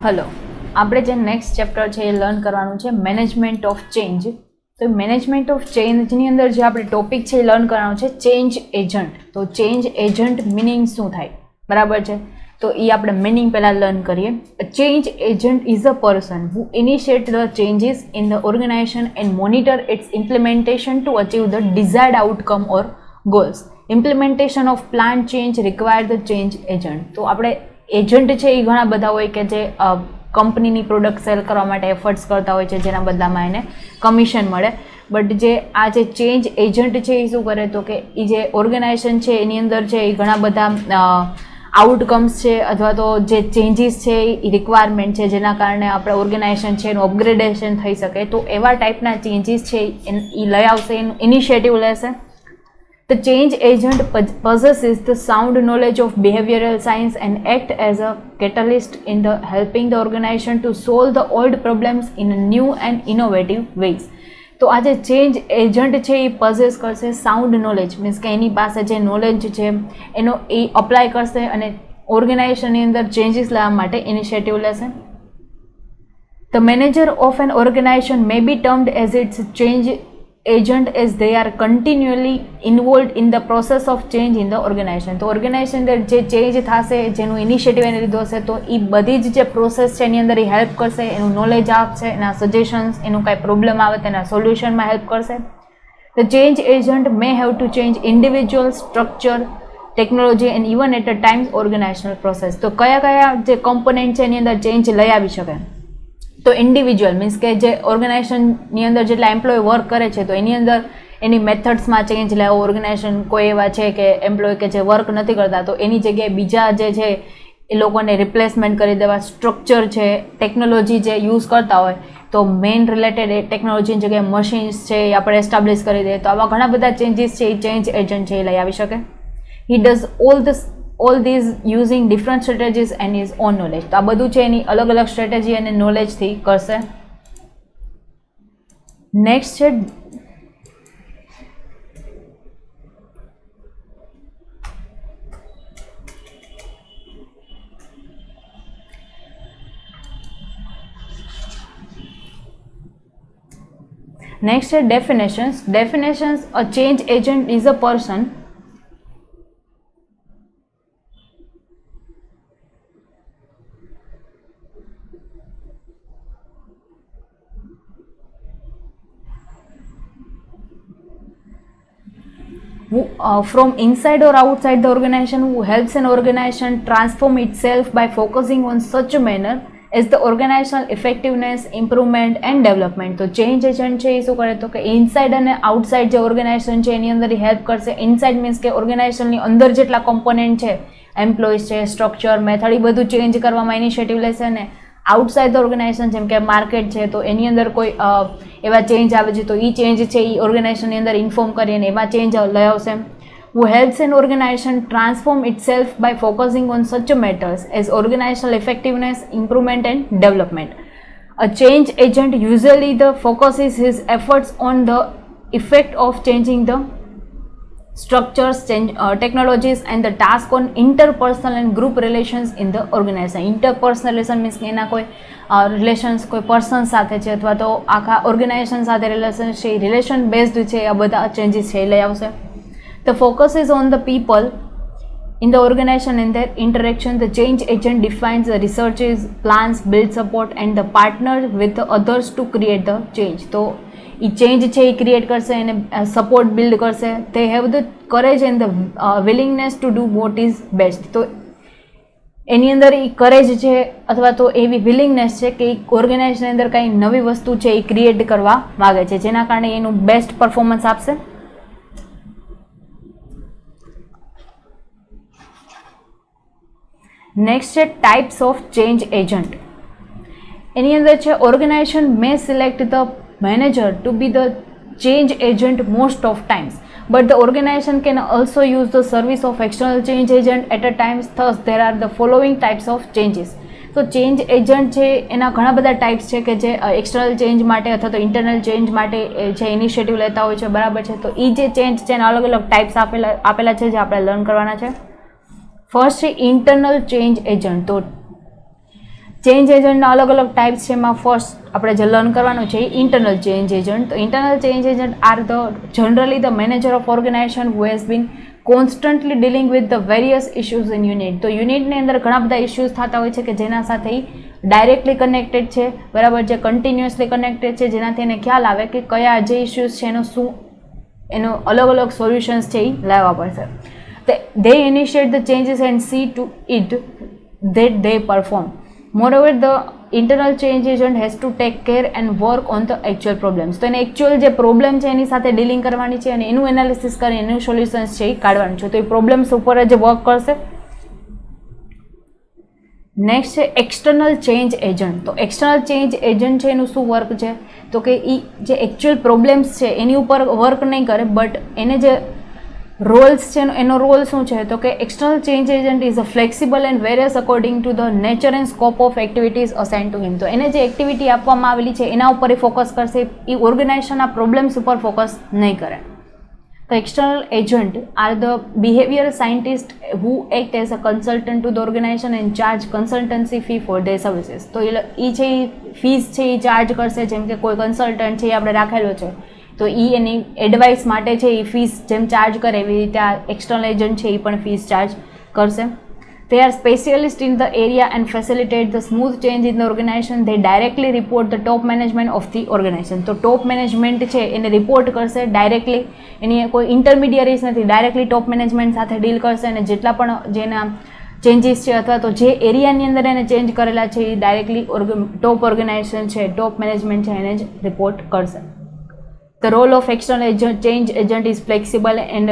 Hello, આપણે જે next chapter છે એ લર્ન કરવાનું છે મેનેજમેન્ટ ઓફ ચેન્જ. તો મેનેજમેન્ટ ઓફ ચેન્જની અંદર જે આપણે ટોપિક છે એ લર્ન કરવાનું છે ચેન્જ એજન્ટ. તો ચેન્જ એજન્ટ મિનિંગ શું થાય, બરાબર છે? તો એ આપણે મિનિંગ પહેલાં લર્ન કરીએ. Change agent is a person who initiate the changes in the organisation and monitor its implementation to achieve the desired outcome or goals. Implementation of plan change require the change agent. તો આપણે agent છે એ ઘણા બધા હોય કે જે કંપનીની product cell કરવા માટે એફર્ટ્સ કરતા હોય છે, જેના બદલામાં એને કમિશન મળે. બટ જે આ જે ચેન્જ એજન્ટ છે એ શું કરે, તો કે એ જે ઓર્ગેનાઇઝેશન છે એની અંદર છે એ ઘણા બધા આઉટકમ્સ છે અથવા તો જે ચેન્જીસ છે એ રિક્વાયરમેન્ટ છે જેના કારણે આપણે ઓર્ગેનાઇઝેશન છે એનું અપગ્રેડેશન થઈ શકે. તો એવા ટાઈપના ચેન્જીસ છે એ લઈ આવશે, એનું ઇનિશિયેટિવ લેશે. The change agent possesses the sound knowledge of behavioral science and act as a catalyst in the helping the organization to solve the old problems in a new and innovative ways. તો આ જે change agent છે એ possess કરશે sound knowledge, means કે એની પાસે જે knowledge છે એનો એ અપ્લાય કરશે અને ઓર્ગેનાઇઝેશનની અંદર ચેન્જીસ લાવવા માટે ઇનિશિયેટિવ લેશે. The manager of an organization may be termed as its change agent as they are continually involved in the process of change in the organization. તો ઓર્ગેનાઇઝેશન અંદર જે ચેન્જ થશે, જેનું ઇનિશિયેટિવ એને લીધો હશે, તો એ બધી જ જે પ્રોસેસ છે એની અંદર એ હેલ્પ કરશે, એનું નોલેજ આપશે, એના સજેશન્સ, એનું કાંઈ પ્રોબ્લેમ આવે તેના સોલ્યુશનમાં હેલ્પ કરશે. The change agent may have to change individual structure, technology and even at a times organizational process. તો કયા જે કોમ્પોનેન્ટ છે એની અંદર ચેન્જ લઈ આવી શકે? તો ઇન્ડિવિજ્યુઅલ મીન્સ કે જે ઓર્ગેનાઇઝેશનની અંદર જેટલા એમ્પ્લોય વર્ક કરે છે તો એની અંદર એની મેથડ્સમાં ચેન્જ લાવો. ઓર્ગેનાઇઝેશન કોઈ એવા છે કે એમ્પ્લોય કે જે વર્ક નથી કરતા, તો એની જગ્યાએ બીજા જે છે એ લોકોને રિપ્લેસમેન્ટ કરી દેવા. સ્ટ્રક્ચર છે, ટેકનોલોજી જે યુઝ કરતા હોય તો મેઇન રિલેટેડ ટેકનોલોજીની જગ્યાએ મશીન્સ છે એ આપણે એસ્ટાબ્લિશ કરી દઈએ. તો આવા ઘણા બધા ચેન્જીસ છે એ ચેન્જ એજન્ટ છે એ લઈ આવી શકે. He does all these using different strategies and his own knowledge. તો આ બધું છે એની અલગ અલગ સ્ટ્રેટેજી અને નોલેજથી કરશે. નેક્સ્ટ છે definitions. Definitions: a change agent is a person who, from inside or outside the organization, who helps an organization transform itself by focusing on such a manner as the organizational effectiveness, improvement and development. તો change agent છે એ શું કરે, તો કે inside અને outside જે organisation છે એની અંદર હેલ્પ કરશે. ઇનસાઇડ મીન્સ કે ઓર્ગેનાઇઝેશનની અંદર જેટલા કોમ્પોનેન્ટ છે, એમ્પ્લોઈઝ છે, સ્ટ્રક્ચર, મેથડ, એ બધું ચેન્જ કરવામાં ઇનિશિયેટિવ લેશે. ને આઉટસાઇડ ધ ઓર્ગેનાઇઝેશન જેમ કે માર્કેટ છે તો એની અંદર કોઈ એવા ચેન્જ આવે છે તો એ ચેન્જ છે એ ઓર્ગેનાઇઝેશનની અંદર ઇન્ફોર્મ કરીને એવા ચેન્જ લઈ આવશે. Who helps an organization transform itself by focusing on such matters as organizational effectiveness, improvement and development. A change agent usually focuses his efforts on the effect of changing the structures, technologies and the task on interpersonal and group relations in the organization. Interpersonal relation means કે એના કોઈ relations કોઈ person સાથે છે અથવા તો આખા organisation સાથે રિલેશન છે, રિલેશન બેઝડ છે, આ બધા ચેન્જીસ છે એ લઈ આવશે. The focus is on the people in the organization and their interaction. The change agent defines the researches, plans, build support and the partner with the others to create the change. તો એ change છે એ create કરશે અને support build કરશે. They have the courage and the willingness to do what is best. તો એની અંદર એ courage છે અથવા તો એવી વિલિંગનેસ છે કે ઓર્ગેનાઇઝેશનની અંદર કંઈ નવી વસ્તુ છે એ ક્રિએટ કરવા માગે છે જેના કારણે એનું બેસ્ટ પરફોર્મન્સ આપશે. નેક્સ્ટ છે ટાઈપ્સ ઓફ ચેન્જ એજન્ટ. એની અંદર છે organisation may select the manager to be the change agent most of times, but the organisation can also use the service of external change agent at a times. Thus there are the following types of changes. તો change agent છે એના ઘણા બધા types છે કે જે external change માટે અથવા તો ઇન્ટરનલ ચેન્જ માટે જે ઇનિશિયેટિવ લેતા હોય છે, બરાબર છે? તો એ જે ચેન્જ છે એના અલગ અલગ ટાઈપ્સ આપેલા છે જે આપણે લર્ન કરવાના છે. ફર્સ્ટ છે ઇન્ટરનલ ચેન્જ એજન્ટ. તો ચેન્જ એજન્ટના અલગ અલગ ટાઈપ્સ છે. એમાં ફર્સ્ટ આપણે જે લર્ન કરવાનું છે એ ઇન્ટરનલ ચેન્જ એજન્ટ. તો internal change agent are generally the manager of organisation who has been constantly dealing with the various issues in unit. તો યુનિટની અંદર ઘણા બધા ઇશ્યુઝ થતા હોય છે કે જેના સાથે એ ડાયરેક્ટલી કનેક્ટેડ છે, બરાબર છે, કન્ટિન્યુઅસલી કનેક્ટેડ છે, જેનાથી એને ખ્યાલ આવે કે કયા જે ઇશ્યુઝ છે એનો અલગ અલગ સોલ્યુશન્સ છે એ લાવવા પડશે. They initiate the changes and see to it that they perform. Moreover, the internal change agent has to take care and work on the actual problems. તો એને એકચ્યુઅલ જે પ્રોબ્લેમ છે એની સાથે ડીલિંગ કરવાની છે અને એનું એનાલિસિસ કરી એનું સોલ્યુશન્સ છે એ કાઢવાનું છે. તો એ પ્રોબ્લેમ્સ ઉપર જ વર્ક કરશે. નેક્સ્ટ છે એક્સટર્નલ ચેન્જ એજન્ટ. તો એક્સટર્નલ ચેન્જ એજન્ટ છે એનું શું વર્ક છે તો કે એ જે એકચ્યુઅલ પ્રોબ્લેમ્સ છે એની ઉપર વર્ક નહીં કરે, બટ એને જે રોલ્સ છે એનો રોલ શું છે તો કે external change agent is a flexible and various according to the nature and scope of activities assign to him. તો એને જે એક્ટિવિટી આપવામાં આવેલી છે એના ઉપર એ ફોકસ કરશે, એ ઓર્ગેનાઇઝેશનના પ્રોબ્લેમ્સ ઉપર ફોકસ નહીં કરે. તો external agent are the behaviour scientist who act as a consultant to the organisation and charge consultancy fee for their services. તો એ છે એ ફીસ છે એ ચાર્જ કરશે. જેમ કે કોઈ કન્સલ્ટન્ટ છે એ આપણે રાખેલો છે તો એ એની એડવાઇસ માટે છે એ ફીસ જેમ ચાર્જ કરે એવી રીતે આ એક્સટર્નલ એજન્ટ છે એ પણ ફીસ ચાર્જ કરશે. They are specialists in the area and facilitate the smooth change in the organization. They directly report the top management of the organization. તો ટોપ મેનેજમેન્ટ છે એને રિપોર્ટ કરશે ડાયરેક્ટલી, એની કોઈ ઇન્ટરમીડિયરીઝ નથી, directly top management સાથે deal કરશે અને જેટલા પણ જેના ચેન્જીસ છે અથવા તો જે એરિયાની અંદર એને ચેન્જ કરેલા છે એ ડાયરેક્ટલી ટોપ ઓર્ગેનાઇઝેશન છે, ટોપ મેનેજમેન્ટ છે એને જ રિપોર્ટ કરશે. The role of external change agent is flexible and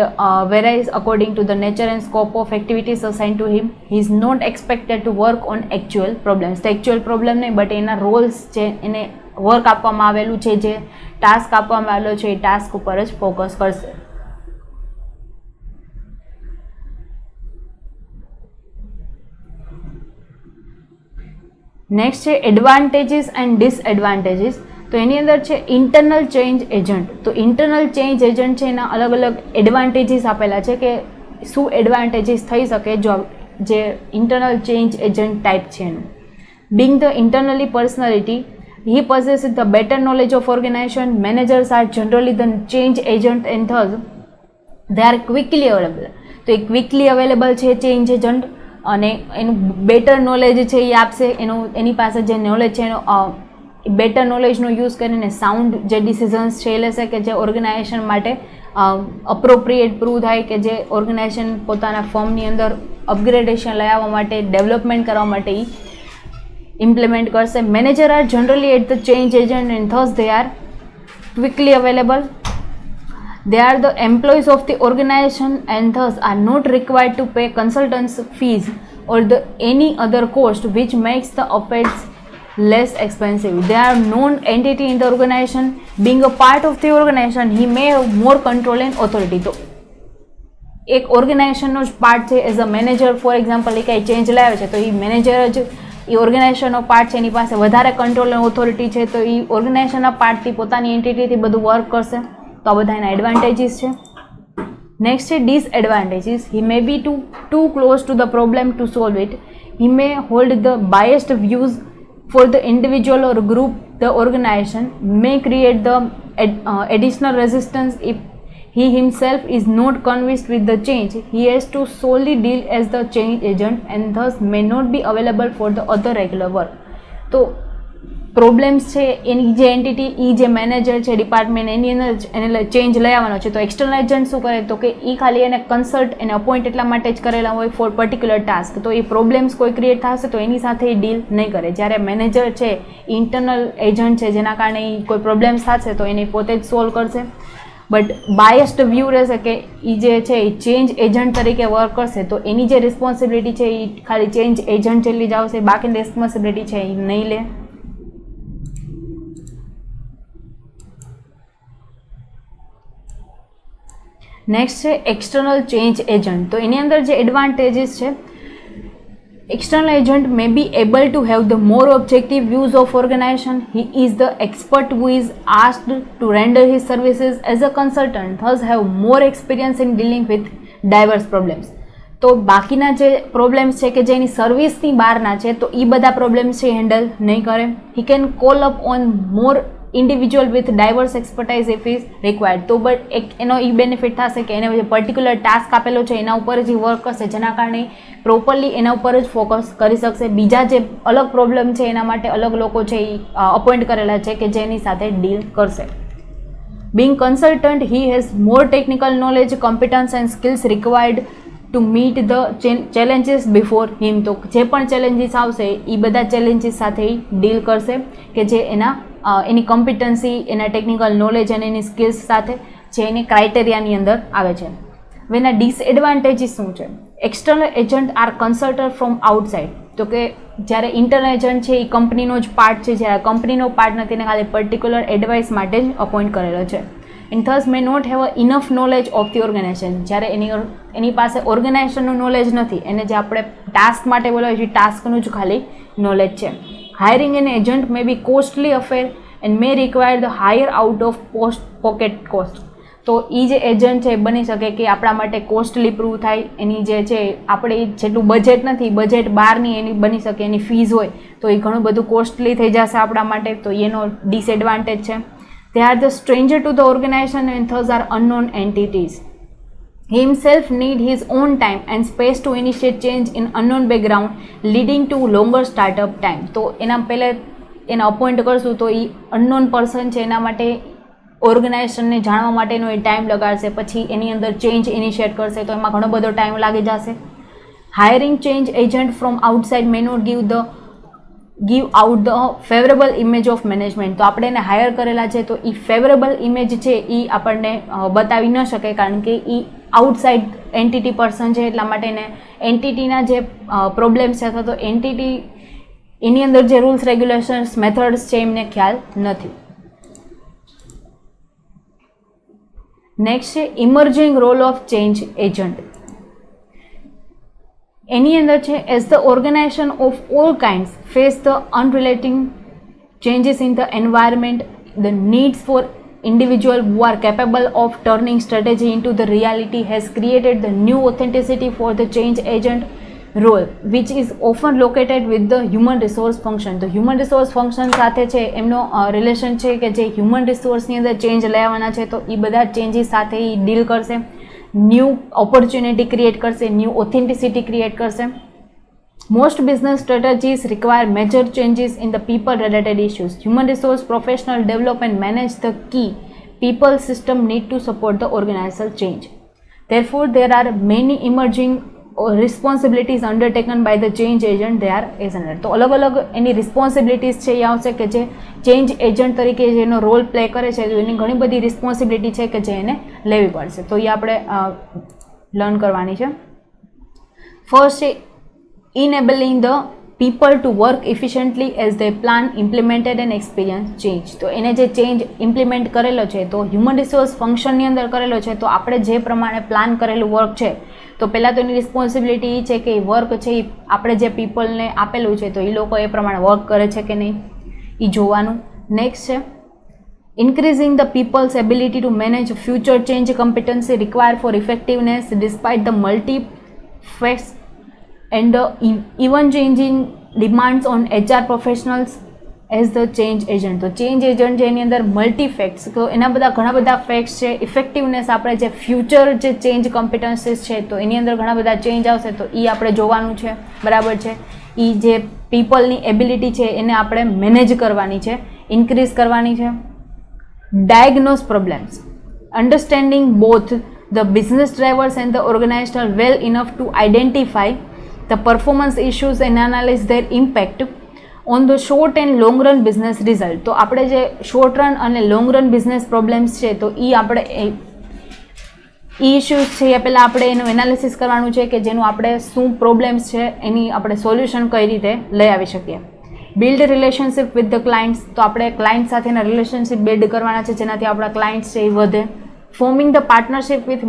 varies according to the nature and scope of activities assigned to him. He is not expected to work on actual problems. The actual problem નહીં, but એના Rolls છે, એને work આપવામાં આવેલું છે, જે task આપવામાં આવેલો છે એ ટાસ્ક ઉપર જ ફોકસ કરશે. નેક્સ્ટ છે એડવાન્ટેજીસ એન્ડ ડિસએડવાન્ટેજીસ. તો એની અંદર છે ઇન્ટરનલ ચેન્જ એજન્ટ. તો ઇન્ટરનલ ચેન્જ એજન્ટ છે એના અલગ અલગ એડવાન્ટેજીસ આપેલા છે કે શું એડવાન્ટેજીસ થઈ શકે જો જે ઇન્ટરનલ ચેન્જ એજન્ટ ટાઈપ છે એનું. Being the internally personality, he possesses the better knowledge of organization. Managers are generally the change agent and thus they are quickly available. તો એ ક્વિકલી અવેલેબલ છે ચેન્જ એજન્ટ અને એનું better knowledge છે એ આપશે. એની પાસે જે નોલેજ છે એનો બેટર નોલેજનો યુઝ કરીને સાઉન્ડ જે ડિસિઝન્સ છે એ લેશે કે જે ઓર્ગેનાઇઝેશન માટે અપ્રોપ્રિએટ પ્રૂવ થાય, કે જે ઓર્ગેનાઇઝેશન પોતાના ફોર્મની અંદર અપગ્રેડેશન લઈ આવવા માટે, ડેવલપમેન્ટ કરવા માટે એ ઇમ્પ્લિમેન્ટ કરશે. Manager are generally at the change agent and thus they are quickly available. They are the employees of the organization and thus are not required to pay consultants fees or the any other cost which makes the offense less expensive. They are known entity in the organization. Being a part of the organization, he may have more control and authority. તો એક ઓર્ગેનાઇઝેશનનો જ part છે. As a manager for example એ કંઈ change લાવે છે તો એ manager જ એ ઓર્ગેનાઇઝેશનનો પાર્ટ છે, એની પાસે વધારે કંટ્રોલ અને ઓથોરિટી છે, તો એ ઓર્ગેનાઇઝેશનના પાર્ટથી પોતાની એન્ટિટીથી બધું વર્ક કરશે. તો આ બધા એના એડવાન્ટેજીસ છે. નેક્સ્ટ છે disadvantages. He may be too close to the problem to solve it. He may hold the biased views for the individual or group. The organization may create the additional resistance if he himself is not convinced with the change. He has to solely deal as the change agent and thus may not be available for the other regular work. તો problems છે એની જે entity, એ જે manager છે department, એની અંદર એને change લઈ આવવાનો છે. તો એક્સટર્નલ એજન્ટ શું કરે તો કે એ ખાલી એને કન્સલ્ટ, એને અપોઇન્ટ એટલા માટે જ કરેલા હોય ફોર પર્ટિક્યુલર ટાસ્ક. તો એ પ્રોબ્લેમ્સ કોઈ ક્રિએટ થશે તો એની સાથે એ ડીલ નહીં કરે. જ્યારે મેનેજર છે ઇન્ટરનલ એજન્ટ છે, જેના કારણે એ કોઈ પ્રોબ્લેમ્સ થશે તો એને પોતે જ સોલ્વ કરશે. બટ બાયસ્ડ વ્યૂ રહેશે કે એ જે છે એ ચેન્જ એજન્ટ તરીકે વર્ક કરશે, તો એની જે રિસ્પોન્સિબિલિટી છે એ ખાલી ચેન્જ એજન્ટ જેટલી જ આવશે, બાકીની રિસ્પોન્સિબિલિટી છે એ નહીં લે. નેક્સ્ટ છે એક્સટર્નલ ચેન્જ એજન્ટ. તો એની અંદર જે એડવાન્ટેજીસ છે, external agent may be able to have the more objective views of organization. He is the expert who is asked to render his services as a consultant, thus have more experience in dealing with diverse problems. તો બાકીના જે problems છે કે જેની સર્વિસની બહારના છે તો એ બધા પ્રોબ્લેમ્સ છે હેન્ડલ નહીં કરે. He can call up on more individual with diverse expertise if is required. તો બટ એક એનો એ બેનિફિટ થશે કે એને જે પર્ટિક્યુલર ટાસ્ક આપેલો છે એના ઉપર જ વર્ક કરશે, જેના કારણે પ્રોપરલી એના ઉપર જ ફોકસ કરી શકશે. બીજા જે અલગ પ્રોબ્લેમ છે એના માટે અલગ લોકો છે એ અપોઇન્ટ કરેલા છે કે જેની સાથે ડીલ કરશે. Being consultant, he has more technical knowledge, competence and skills required to meet the challenges before him. તો જે પણ ચેલેન્જીસ આવશે એ બધા ચેલેન્જીસ સાથે ડીલ કરશે કે જે એની કોમ્પિટન્સી, એના ટેકનિકલ નોલેજ અને એની સ્કિલ્સ સાથે જે એની ક્રાઇટેરિયાની અંદર આવે છે. એના ડિસએડવાન્ટેજીસ શું છે? External agent are consulter from outside. તો કે જ્યારે ઇન્ટરનલ એજન્ટ છે એ કંપનીનો જ પાર્ટ છે, જ્યારે કંપનીનો પાર્ટ નથી, એને ખાલી પર્ટિક્યુલર એડવાઇસ માટે જ અપોઇન્ટ કરેલો છે. And thus may not have a enough knowledge of the organisation. જ્યારે એની પાસે ઓર્ગેનાઇઝેશનનું નોલેજ નથી, એને જે આપણે ટાસ્ક માટે બોલાવીએ છીએ ટાસ્કનું જ ખાલી નોલેજ છે. Hiring an agent may be costly affair and may require the higher out of pocket cost. તો એ જે એજન્ટ છે બની શકે કે આપણા માટે કોસ્ટલી પ્રૂવ થાય, એની જે છે આપણે જેટલું બજેટ નથી, બજેટ બહારની એની બની શકે, એની ફીઝ હોય તો એ ઘણું બધું કોસ્ટલી થઈ જશે આપણા માટે, તો એનો ડિસએડવાન્ટેજ છે. They are the stranger to the organization and thus are unknown entities. He himself need his own time and space to initiate change in unknown background, leading to longer startup time. તો એના પહેલાં એને appoint કરશું તો એ unknown person છે, એના માટે ઓર્ગેનાઇઝેશનને જાણવા માટેનો એ ટાઈમ લગાડશે, પછી એની અંદર ચેન્જ ઇનિશિએટ કરશે તો એમાં ઘણો બધો ટાઈમ લાગી જશે. Hiring change agent from outside may not give out the favorable image of management. તો આપણે એને હાયર કરેલા છે તો એ ફેવરેબલ ઇમેજ છે એ આપણને બતાવી ન શકે, કારણ કે એ આઉટસાઇડ એન્ટિટી પર્સન છે, એટલા માટે એને એન્ટિટીના જે પ્રોબ્લેમ્સ છે અથવા તો એન્ટિટી એની અંદર જે રૂલ્સ રેગ્યુલેશન્સ મેથડ્સ છે એમને ખ્યાલ નથી. નેક્સ્ટ છે emerging role of change agent. એની અંદર છે as the organisation of all kinds face the unrelenting changes in the environment, the needs for individual who are capable of turning strategy into the reality has created the new authenticity for the change agent role, which is often located with the human resource function. તો human resource function સાથે છે એમનો relation છે કે જે human રિસોર્સની અંદર change લેવાના છે તો એ બધા ચેન્જીસ સાથે એ ડીલ કરશે, ન્યૂ ઓપોર્ચ્યુનિટી ક્રિએટ કરશે, ન્યૂ ઓથેન્ટિસિટી ક્રિએટ કરશે. Most business strategies require major changes in the people-related issues. Human resource professionals develop and manage the key people system need to support the organizational change. Therefore, there are many emerging responsibilities undertaken by the change agent. They are agent. તો અલગ અલગ એની responsibilities છે એ આવશે કે જે change agent તરીકે જેનો role play કરે છે તો એની ઘણી બધી રિસ્પોન્સિબિલિટી છે કે જે એને લેવી પડશે. તો એ આપણે લર્ન કરવાની છે. ફર્સ્ટ છે enabling the people to work efficiently as they plan, implemented and experience change. તો એને જે ચેન્જ ઇમ્પ્લિમેન્ટ કરેલો છે તો હ્યુમન રિસોર્સ ફંક્શનની અંદર કરેલો છે તો આપણે જે પ્રમાણે પ્લાન કરેલું વર્ક છે તો પહેલાં તો એની રિસ્પોન્સિબિલિટી એ છે કે એ વર્ક છે એ આપણે જે પીપલને આપેલું છે તો એ લોકો એ પ્રમાણે વર્ક કરે છે કે નહીં એ જોવાનું. નેક્સ્ટ છે increasing the people's ability to manage future change competency required for effectiveness despite the multi-facets and the even changing demands on HR professionals as the change agent. તો ચેન્જ એજન્ટ છે એની અંદર મલ્ટી ફેક્ટ્સ, તો એના બધા ઘણા બધા facts છે. ઇફેક્ટિવનેસ આપણે જે ફ્યુચર જે ચેન્જ કોમ્પિટન્સીસ છે તો એની અંદર ઘણા બધા ચેન્જ આવશે તો એ આપણે જોવાનું છે, બરાબર છે. એ જે પીપલની એબિલિટી છે એને આપણે મેનેજ કરવાની છે, ઇન્ક્રીઝ કરવાની છે. Diagnose problems, understanding both the business drivers and the organisation well enough to identify the performance issues and analyze their impact on the short and long run business result. તો આપણે જે short run અને long run business problems છે તો એ આપણે એ issues છે એ પહેલાં આપણે એનું એનાલિસિસ કરવાનું છે કે જેનું આપણે શું પ્રોબ્લેમ્સ છે એની આપણે સોલ્યુશન કઈ રીતે લઈ આવી શકીએ. Build relationship with the clients, તો આપણે ક્લાયન્ટ સાથેના રિલેશનશિપ બિલ્ડ કરવાના છે જેનાથી આપણા ક્લાયન્ટ્સ છે એ વધે. Forming the partnership with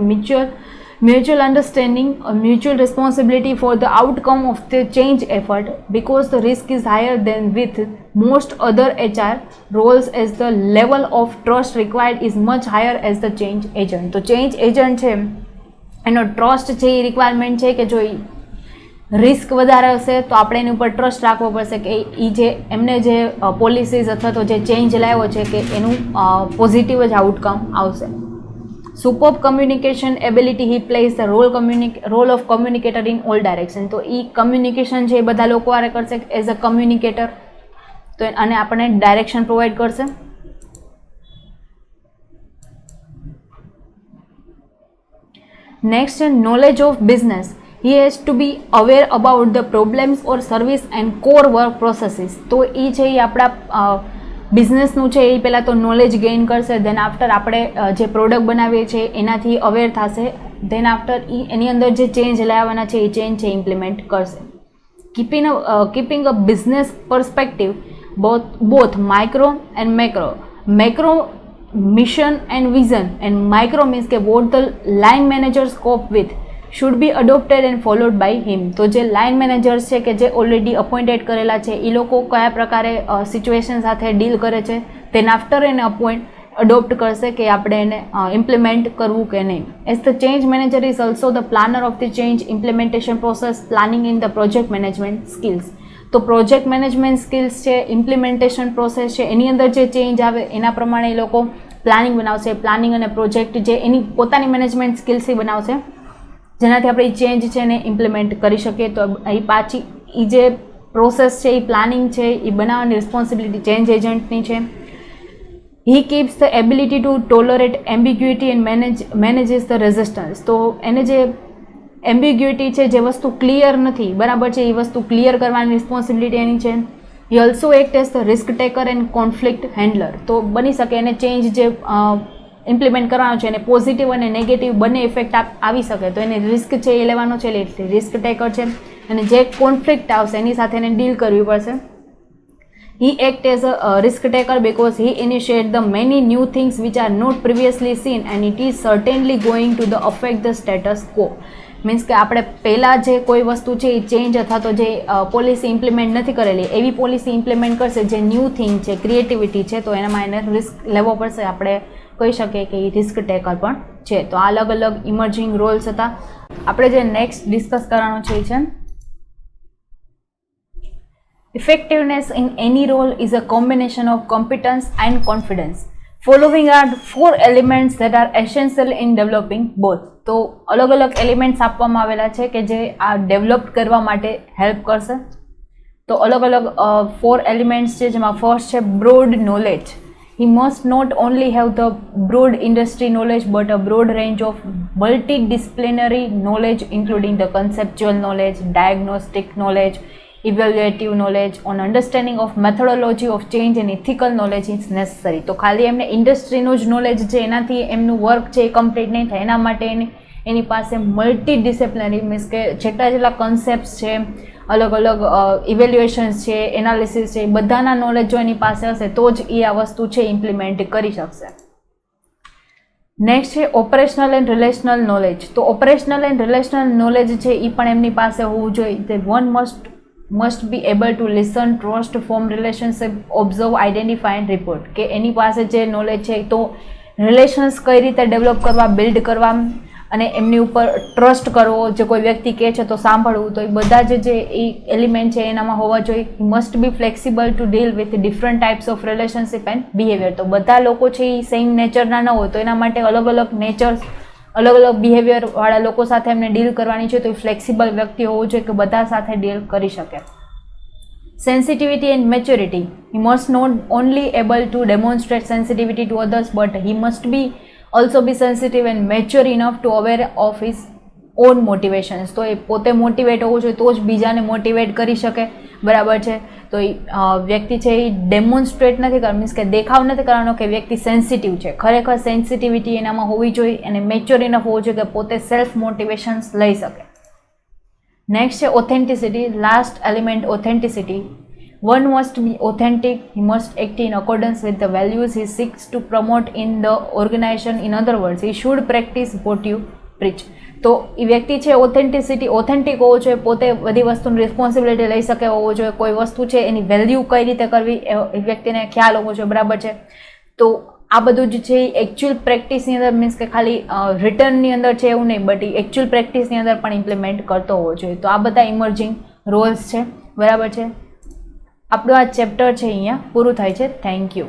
mutual understanding, a mutual responsibility for the outcome of the change effort because the risk is higher than with most other HR roles as the level of trust required is much higher as the change agent. તો change agent છે એનો trust છે એ requirement છે કે જો risk વધારે હશે તો આપણે એની ઉપર ટ્રસ્ટ રાખવો પડશે કે એ જે એમને જે પોલિસીઝ અથવા તો જે ચેન્જ લાવ્યો છે કે એનું પોઝિટિવ જ આઉટકમ આવશે. Superb communication ability he plays the role of communicator in all direction. તો એ કમ્યુનિકેશન છે એ બધા લોકો આરે કરશે એઝ અ કમ્યુનિકેટર, તો અને આપણને ડાયરેક્શન પ્રોવાઈડ કરશે. નેક્સ્ટ છે knowledge of business. he has to be aware about the problems or service and core work processes. તો એ છે એ આપણા બિઝનેસનું છે એ પહેલાં તો નોલેજ ગેઇન કરશે, દેન આફ્ટર આપણે જે પ્રોડક્ટ બનાવીએ છીએ એનાથી અવેર થશે, દેન આફ્ટર એની અંદર જે ચેન્જ લાવવાના છે એ ચેન્જ છે ઇમ્પ્લિમેન્ટ કરશે. Keeping a business perspective both micro and macro mission and vision, and micro means કે what the line managers cope with should be adopted and followed by him. તો જે line managers છે કે જે already appointed કરેલા છે એ લોકો કયા પ્રકારે સિચ્યુએશન સાથે ડીલ કરે છે તેન આફ્ટર એને અડોપ્ટ કરશે કે આપણે એને ઇમ્પ્લિમેન્ટ કરવું કે નહીં. As the change manager is also the planner of the change implementation process, planning in the project management skills. તો પ્રોજેક્ટ મેનેજમેન્ટ સ્કિલ્સ છે, ઇમ્પ્લિમેન્ટેશન પ્રોસેસ છે, એની અંદર જે ચેન્જ આવે એના પ્રમાણે એ લોકો પ્લાનિંગ બનાવશે. પ્લાનિંગ અને પ્રોજેક્ટ જે એની પોતાની મેનેજમેન્ટ સ્કિલ્સથી બનાવશે જેનાથી આપણે એ ચેન્જ છે એને ઇમ્પ્લિમેન્ટ કરી શકીએ. તો એ પાછી એ જે પ્રોસેસ છે એ પ્લાનિંગ છે એ બનાવવાની રિસ્પોન્સિબિલિટી ચેન્જ એજન્ટની છે. He keeps the ability to tolerate ambiguity and manages the resistance. તો એને જે એમ્બિગ્યુઇટી છે, જે વસ્તુ ક્લિયર નથી બરાબર છે, એ વસ્તુ ક્લિયર કરવાની રિસ્પોન્સિબિલિટી એની છે. He also act as the risk taker and conflict handler. તો બની શકે એને ચેન્જ જે ઇમ્પ્લિમેન્ટ કરવાનો છે એને પોઝિટિવ અને નેગેટિવ બંને ઇફેક્ટ આવી શકે, તો એને રિસ્ક છે એ લેવાનો છે એટલે રિસ્ક ટેકર છે, અને જે કોન્ફ્લિક્ટ આવશે એની સાથે એને ડીલ કરવી પડશે. He acts as a risk taker because he initiates the many new things which are not previously seen, and it is certainly going to affect the status quo. Means કે આપણે પહેલાં જે કોઈ વસ્તુ છે એ ચેન્જ અથવા તો જે પોલિસી ઇમ્પ્લિમેન્ટ નથી કરેલી એવી પોલિસી ઇમ્પ્લિમેન્ટ કરશે જે ન્યૂ થિંગ છે, ક્રિએટિવિટી છે, તો એનામાં એને રિસ્ક લેવો પડશે. આપણે કહી શકીએ કે એ રિસ્ક ટેકર પણ છે. તો આ અલગ અલગ ઇમર્જિંગ રોલ્સ હતા. આપણે જે નેક્સ્ટ ડિસ્કસ કરવાનું છે એ છે effectiveness in any role is a combination of competence and confidence. Following are 4 elements that are essential in developing both. તો અલગ અલગ એલિમેન્ટ્સ આપવામાં આવેલા છે કે જે આ ડેવલપ કરવા માટે હેલ્પ કરશે. તો અલગ અલગ 4 એલિમેન્ટ્સ છે, જેમાં ફર્સ્ટ છે broad knowledge. He must not only have the broad industry knowledge but a broad range of multidisciplinary knowledge including the conceptual knowledge, diagnostic knowledge, evaluative knowledge, on understanding of methodology of change and ethical knowledge is necessary. તો ખાલી એમને ઇન્ડસ્ટ્રીનું જ knowledge છે એનાથી એમનું work છે એ complete નહીં થાય, એના માટે એની પાસે મલ્ટીડિસિપ્લિનરી મીન્સ કે જેટલા કન્સેપ્ટ્સ છે, અલગ અલગ ઇવેલ્યુએશન્સ છે, એનાલિસિસ છે, બધાના નોલેજ જો એની પાસે હશે તો જ એ આ વસ્તુ છે ઇમ્પ્લિમેન્ટ કરી શકશે. નેક્સ્ટ છે ઓપરેશનલ એન્ડ રિલેશનલ નોલેજ. તો ઓપરેશનલ એન્ડ રિલેશનલ નોલેજ છે એ પણ એમની પાસે હોવું જોઈએ. તે one must be able to listen, trust, form relationship, observe, identify and report. કે એની પાસે જે નોલેજ છે તો રિલેશન્સ કઈ રીતે ડેવલપ કરવા, બિલ્ડ કરવા, અને એમની ઉપર ટ્રસ્ટ કરવો, જે કોઈ વ્યક્તિ કહે છે તો સાંભળવું, તો એ બધા જે એ એલિમેન્ટ છે એનામાં હોવા જોઈએ. Must be flexible to deal with different types of relationship and behaviour. તો બધા લોકો છે એ સેમ નેચરના ન હોય, તો એના માટે અલગ અલગ નેચર્સ, અલગ અલગ બિહેવિયરવાળા લોકો સાથે એમને ડીલ કરવાની છે, તો એ ફ્લેક્સિબલ વ્યક્તિ હોવું જોઈએ કે બધા સાથે ડીલ કરી શકે. Sensitivity and maturity. He must not only able to demonstrate sensitivity to others but he must be also be sensitive and mature enough to aware of his own motivations. તો એ પોતે મોટિવેટ હોવું જોઈએ તો જ બીજાને motivate કરી શકે, બરાબર છે. તો એ વ્યક્તિ છે એ ડેમોન્સ્ટ્રેટ નથી કરવા, મીન્સ કે દેખાવ નથી કરવાનો કે વ્યક્તિ સેન્સિટિવ છે, ખરેખર સેન્સિટિવિટી એનામાં હોવી જોઈએ અને મેચ્યોર ઇનફ હોવું જોઈએ કે પોતે સેલ્ફ મોટિવેશન્સ લઈ શકે. નેક્સ્ટ છે authenticity. Last element authenticity. One must be authentic. He must act in accordance with the values he seeks to promote in the organization. In other words, he should practice what you preach. તો એ વ્યક્તિ છે authentic હોવો જોઈએ, પોતે બધી વસ્તુની responsibility લઈ શકે હોવો જોઈએ, કોઈ વસ્તુ છે એની વેલ્યુ કઈ રીતે કરવી એ વ્યક્તિને ખ્યાલ હોવો જોઈએ, બરાબર છે. તો આ બધું જ છે એ એકચ્યુઅલ પ્રેક્ટિસની અંદર મીન્સ કે ખાલી રિટર્નની અંદર છે એવું નહીં, બટ એ એકચ્યુઅલ પ્રેક્ટિસની અંદર પણ ઇમ્પ્લિમેન્ટ કરતો હોવો જોઈએ. તો આ બધા ઇમર્જિંગ રોલ્સ છે. બરાબર છે. આપણું આ ચેપ્ટર છે અહીંયા પૂરું થાય છે. Thank you.